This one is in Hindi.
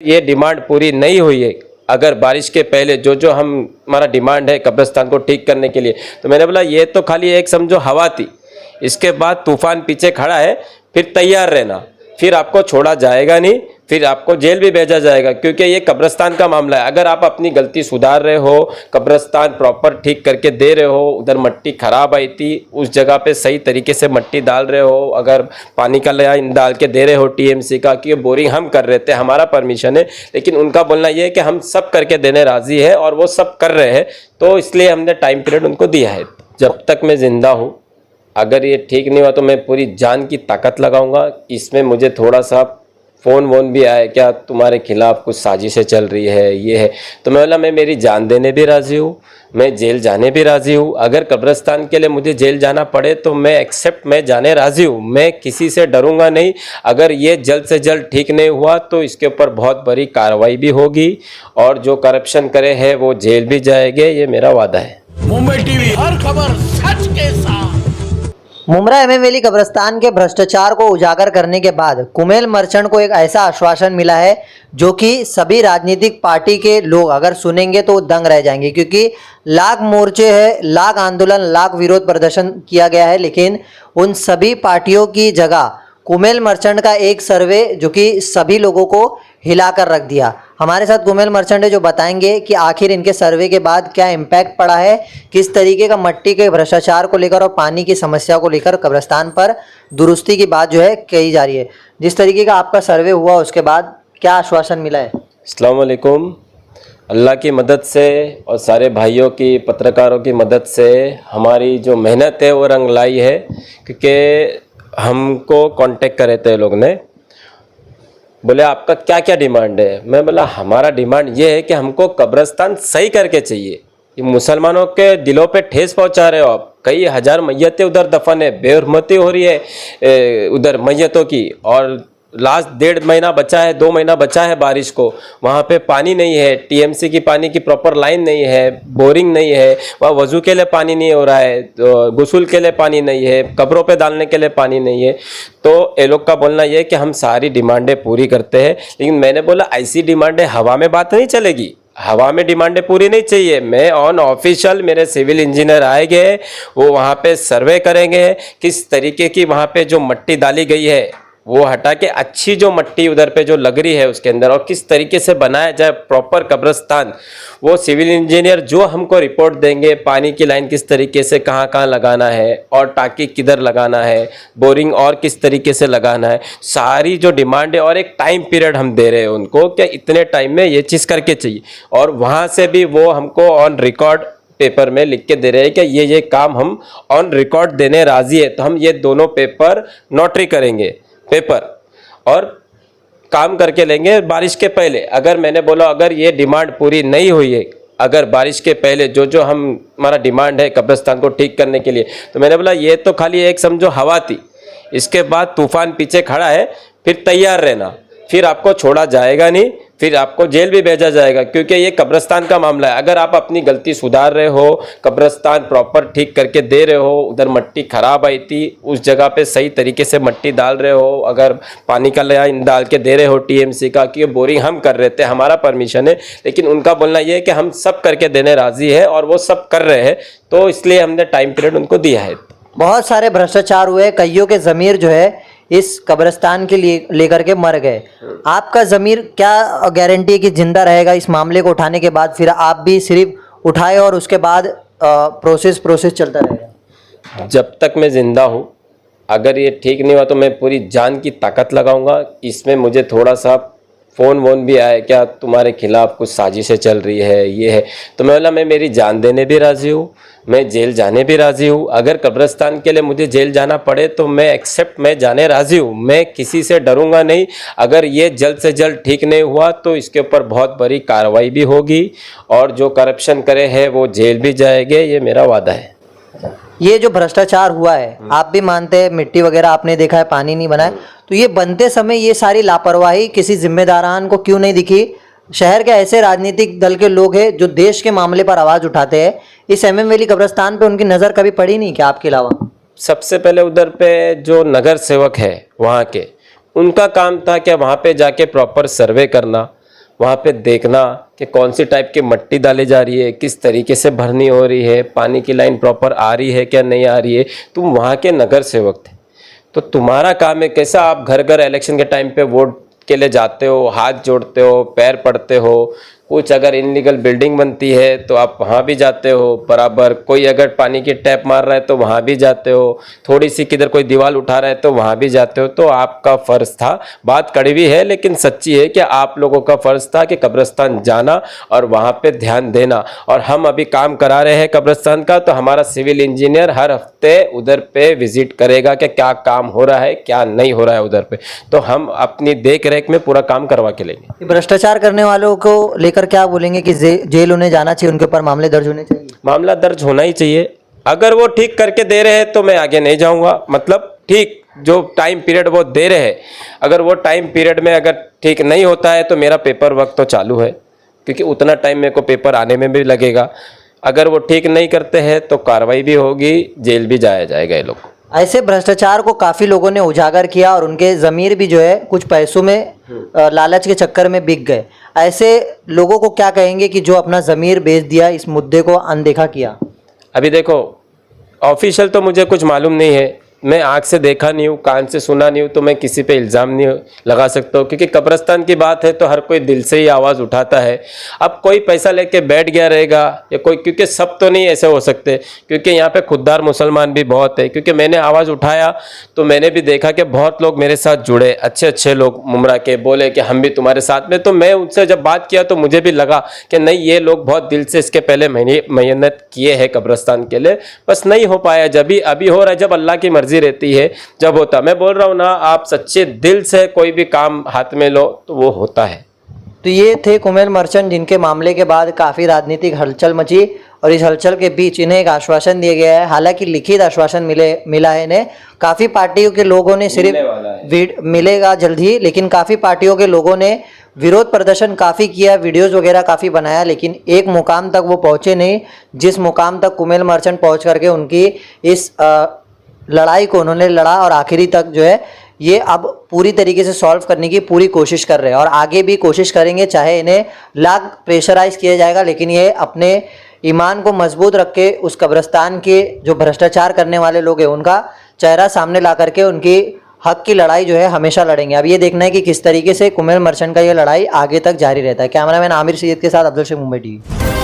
ये डिमांड पूरी नहीं हुई है, अगर बारिश के पहले जो हमारा डिमांड है कब्रिस्तान को ठीक करने के लिए, तो मैंने बोला ये तो खाली एक समझो हवा थी, इसके बाद तूफान पीछे खड़ा है, फिर तैयार रहना, फिर आपको छोड़ा जाएगा नहीं, फिर आपको जेल भी भेजा जाएगा, क्योंकि ये कब्रिस्तान का मामला है। अगर आप अपनी गलती सुधार रहे हो, कब्रिस्तान प्रॉपर ठीक करके दे रहे हो, उधर मिट्टी खराब आई थी उस जगह पे सही तरीके से मिट्टी डाल रहे हो, अगर पानी का लाइन डाल के दे रहे हो टीएमसी का, कि बोरिंग हम कर रहे थे, हमारा परमिशन है, लेकिन उनका बोलना ये है कि हम सब करके देने राजी है और वो सब कर रहे हैं, तो इसलिए हमने टाइम पीरियड उनको दिया है। जब तक मैं जिंदा हूँ, अगर ये ठीक नहीं हुआ तो मैं पूरी जान की ताकत लगाऊंगा। इसमें मुझे थोड़ा सा फ़ोन वोन भी आया, क्या तुम्हारे खिलाफ कुछ साजिशें चल रही है, ये है, तो मैं बोला मैं मेरी जान देने भी राज़ी हूँ, मैं जेल जाने भी राज़ी हूँ, अगर कब्रिस्तान के लिए मुझे जेल जाना पड़े तो मैं एक्सेप्ट, मैं जाने राज़ी हूँ, मैं किसी से डरूंगा नहीं। अगर ये जल्द से जल्द ठीक नहीं हुआ तो इसके ऊपर बहुत बड़ी कार्रवाई भी होगी, और जो करप्शन करे है वो जेल भी जाएंगे, ये मेरा वादा है। मुंबई टीवी, हर खबर सच के साथ। मुमरा एमएम वैली कब्रिस्तान के भ्रष्टाचार को उजागर करने के बाद कुमेल मर्चेंट को एक ऐसा आश्वासन मिला है जो कि सभी राजनीतिक पार्टी के लोग अगर सुनेंगे तो दंग रह जाएंगे, क्योंकि लाख मोर्चे है, लाख आंदोलन, लाख विरोध प्रदर्शन किया गया है, लेकिन उन सभी पार्टियों की जगह कुमेल मर्चेंट का एक सर्वे जो कि सभी लोगों को हिलाकर रख दिया। हमारे साथ कुमेल मर्चेंट है जो बताएंगे कि आखिर इनके सर्वे के बाद क्या इम्पैक्ट पड़ा है, किस तरीके का मिट्टी के भ्रष्टाचार को लेकर और पानी की समस्या को लेकर कब्रिस्तान पर दुरुस्ती की बात जो है कही जा रही है। जिस तरीके का आपका सर्वे हुआ उसके बाद क्या आश्वासन मिला है? अस्सलाम वालेकुम। अल्लाह की मदद से और सारे भाइयों की, पत्रकारों की मदद से हमारी जो मेहनत है वो रंग लाई है, क्योंकि हमको कांटेक्ट करे थे लोग ने, बोले आपका क्या क्या डिमांड है। मैं बोला हमारा डिमांड ये है कि हमको कब्रिस्तान सही करके चाहिए। ये मुसलमानों के दिलों पे ठेस पहुंचा रहे हो आप, कई हजार मैयतें उधर दफन है, बेहुरमती हो रही है उधर मैयतों की, और लास्ट 1.5 महीना बचा है, 2 महीना बचा है बारिश को, वहाँ पे पानी नहीं है, टीएमसी की पानी की प्रॉपर लाइन नहीं है, बोरिंग नहीं है, वहाँ वज़ू के लिए पानी नहीं हो रहा है, तो गुस्ल के लिए पानी नहीं है, कब्रों पे डालने के लिए पानी नहीं है। तो ये लोग का बोलना ये है कि हम सारी डिमांडें पूरी करते हैं, लेकिन मैंने बोला ऐसी डिमांडें हवा में बात नहीं चलेगी, हवा में डिमांडें पूरी नहीं चाहिए। मैं ऑन ऑफिशियल, मेरे सिविल इंजीनियर आएंगे, वो वहाँ पे सर्वे करेंगे, किस तरीके की वहाँ पे जो मिट्टी डाली गई है वो हटा के अच्छी जो मिट्टी उधर पे जो लग रही है उसके अंदर, और किस तरीके से बनाया जाए प्रॉपर कब्रिस्तान, वो सिविल इंजीनियर जो हमको रिपोर्ट देंगे, पानी की लाइन किस तरीके से कहाँ कहाँ लगाना है, और टाँकी किधर लगाना है, बोरिंग और किस तरीके से लगाना है, सारी जो डिमांड है, और एक टाइम पीरियड हम दे रहे हैं उनको कि इतने टाइम में ये चीज़ करके चाहिए, और वहाँ से भी वो हमको ऑन रिकॉर्ड पेपर में लिख के दे रहे हैं कि ये काम हम ऑन रिकॉर्ड देने राजी है। तो हम ये दोनों पेपर नोटरी करेंगे, पेपर और काम करके लेंगे बारिश के पहले। अगर मैंने बोला अगर ये डिमांड पूरी नहीं हुई है, अगर बारिश के पहले जो हमारा डिमांड है कब्रिस्तान को ठीक करने के लिए, तो मैंने बोला ये तो खाली एक समझो हवा थी, इसके बाद तूफान पीछे खड़ा है, फिर तैयार रहना, फिर आपको छोड़ा जाएगा नहीं, फिर आपको जेल भी भेजा जाएगा, क्योंकि ये कब्रिस्तान का मामला है। अगर आप अपनी गलती सुधार रहे हो, कब्रिस्तान प्रॉपर ठीक करके दे रहे हो, उधर मिट्टी खराब आई थी उस जगह पे सही तरीके से मिट्टी डाल रहे हो, अगर पानी का लाइन डाल के दे रहे हो टीएमसी का, कि बोरिंग हम कर रहे थे, हमारा परमिशन है, लेकिन उनका बोलना ये है कि हम सब करके देने राजी है और वो सब कर रहे हैं, तो इसलिए हमने टाइम पीरियड उनको दिया है। बहुत सारे भ्रष्टाचार हुए, कईयों के ज़मीर जो है इस कब्रिस्तान के लिए लेकर के मर गए। आपका ज़मीर क्या गारंटी है कि जिंदा रहेगा इस मामले को उठाने के बाद? फिर आप भी सिर्फ उठाए और उसके बाद प्रोसेस चलता रहेगा? जब तक मैं जिंदा हूँ, अगर ये ठीक नहीं हुआ तो मैं पूरी जान की ताकत लगाऊंगा। इसमें मुझे थोड़ा सा फ़ोन वोन भी आया, क्या तुम्हारे खिलाफ कुछ साजिशें चल रही है, ये है, तो मैं बोला मैं मेरी जान देने भी राज़ी हूँ, मैं जेल जाने भी राज़ी हूँ, अगर कब्रिस्तान के लिए मुझे जेल जाना पड़े तो मैं एक्सेप्ट, मैं जाने राज़ी हूँ, मैं किसी से डरूंगा नहीं। अगर ये जल्द से जल्द ठीक नहीं हुआ तो इसके ऊपर बहुत बड़ी कार्रवाई भी होगी, और जो करप्शन करे है वो जेल भी जाएंगे, ये मेरा वादा है। ये जो भ्रष्टाचार हुआ है, आप भी मानते हैं, मिट्टी वगैरह आपने देखा है, पानी नहीं बना है, तो ये बनते समय ये सारी लापरवाही किसी जिम्मेदारान को क्यों नहीं दिखी? शहर के ऐसे राजनीतिक दल के लोग हैं जो देश के मामले पर आवाज़ उठाते हैं, इस एमएम वैली कब्रिस्तान पे उनकी नज़र कभी पड़ी नहीं क्या आपके अलावा? सबसे पहले उधर पे जो नगर सेवक है वहाँ के, उनका काम था कि वहाँ पे जाके प्रॉपर सर्वे करना, वहाँ पे देखना कि कौन सी टाइप की मट्टी डाली जा रही है, किस तरीके से भरनी हो रही है, पानी की लाइन प्रॉपर आ रही है क्या नहीं आ रही है। तुम वहाँ के नगर सेवक थे, तो तुम्हारा काम है कैसा आप घर घर इलेक्शन के टाइम पे वोट के लिए जाते हो, हाथ जोड़ते हो, पैर पड़ते हो। कुछ अगर इनलीगल बिल्डिंग बनती है तो आप वहाँ भी जाते हो बराबर, कोई अगर पानी की टैप मार रहा है तो वहाँ भी जाते हो, थोड़ी सी किधर कोई दीवार उठा रहा है तो वहाँ भी जाते हो। तो आपका फ़र्ज़ था, बात कड़वी है लेकिन सच्ची है कि आप लोगों का फ़र्ज़ था कि कब्रिस्तान जाना और वहाँ पे ध्यान देना। और हम अभी काम करा रहे हैं कब्रिस्तान का, तो हमारा सिविल इंजीनियर हर हफ्ते उधर पे विजिट करेगा कि क्या काम हो रहा है क्या नहीं हो रहा है उधर पे, तो हम अपनी देख रेख में पूरा काम करवा के लेंगे। भ्रष्टाचार करने वालों को लेकर क्या बोलेंगे कि जेल उन्हें जाना चाहिए, उनके ऊपर मामले दर्ज होने चाहिए? मामला दर्ज होना ही चाहिए। अगर वो ठीक करके दे रहे हैं तो मैं आगे नहीं जाऊंगा, मतलब ठीक जो टाइम पीरियड वो दे रहे हैं, अगर वो टाइम पीरियड में अगर ठीक नहीं होता है तो मेरा पेपर वर्क तो चालू है, क्योंकि उतना टाइम मेरे को पेपर आने में भी लगेगा। अगर वो ठीक नहीं करते हैं तो कार्रवाई भी होगी, जेल भी जाया जाएगा ये लोग। ऐसे भ्रष्टाचार को काफी लोगों ने उजागर किया और उनके जमीर भी जो है कुछ पैसों में लालच के चक्कर में बिक गए। ऐसे लोगों को क्या कहेंगे कि जो अपना जमीर बेच दिया, इस मुद्दे को अनदेखा किया? अभी देखो, ऑफिशियल तो मुझे कुछ मालूम नहीं है, मैं आँख से देखा नहीं हूँ, कान से सुना नहीं हूँ, तो मैं किसी पे इल्ज़ाम नहीं लगा सकता हूँ, क्योंकि कब्रिस्तान की बात है तो हर कोई दिल से ही आवाज़ उठाता है। अब कोई पैसा लेके बैठ गया रहेगा या कोई, क्योंकि सब तो नहीं ऐसे हो सकते, क्योंकि यहाँ पे खुददार मुसलमान भी बहुत है। क्योंकि मैंने आवाज़ उठाया तो मैंने भी देखा कि बहुत लोग मेरे साथ जुड़े, अच्छे अच्छे लोग मुमरा के, बोले कि हम भी तुम्हारे साथ में। तो मैं उनसे जब बात किया तो मुझे भी लगा कि नहीं, ये लोग बहुत दिल से इसके पहले मेहनत किए हैं कब्रिस्तान के लिए, बस नहीं हो पाया। जब भी अभी हो रहा है, जब अल्लाह की मर्जी रहती है जब होता। मैं बोल रहा हूँ ना, आप सच्चे दिल से कोई भी काम हाथ में लो तो वो होता है। तो ये थे कुमेल मर्चेंट, जिनके मामले के बाद काफ़ी राजनीतिक हलचल मची और इस हलचल के बीच इन्हें एक आश्वासन दिया गया है। हालांकि लिखित आश्वासन मिला है इन्हें। काफ़ी पार्टियों के लोगों ने सिर्फ मिलेगा जल्द ही, लेकिन काफ़ी पार्टियों के लोगों ने विरोध प्रदर्शन काफ़ी किया, वीडियोस वगैरह काफ़ी बनाया, लेकिन एक मुकाम तक वो पहुँचे नहीं जिस मुकाम तक कुमेल मर्चेंट पहुँच करके उनकी इस लड़ाई को उन्होंने लड़ा और आखिरी तक जो है ये अब पूरी तरीके से सॉल्व करने की पूरी कोशिश कर रहे हैं और आगे भी कोशिश करेंगे। चाहे इन्हें लाख प्रेशराइज किया जाएगा, लेकिन ये अपने ईमान को मजबूत रख के उस कब्रिस्तान के जो भ्रष्टाचार करने वाले लोग हैं उनका चेहरा सामने ला करके उनकी हक की लड़ाई जो है हमेशा लड़ेंगे। अब ये देखना है कि किस तरीके से कुमेल मर्चेंट का ये लड़ाई आगे तक जारी रहता है। कैमरामैन आमिर सैयद के साथ अब्दुल शेख, मुंबई टीवी।